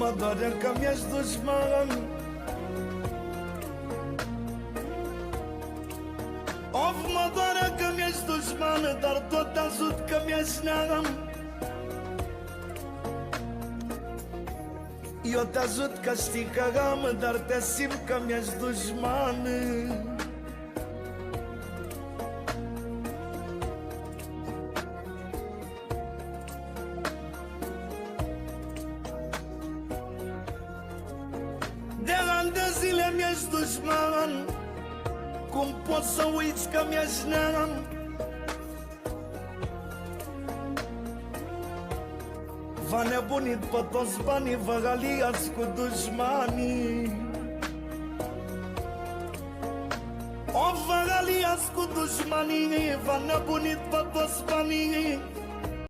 Mă doare că mi-ești dușman. Of, mă doare că mi-ești dușman, dar tot ajut că mi-ești neam. Eu te ajut că știi că am, dar te simt că mi-ești dușman. De ani de zile mi-ești dușman. Cum poți să uiți că mi-ești neam? V-a nebunit pe toți banii, vă aliați cu dușmanii. O, vă aliați cu dușmanii, v-a nebunit pe toți banii.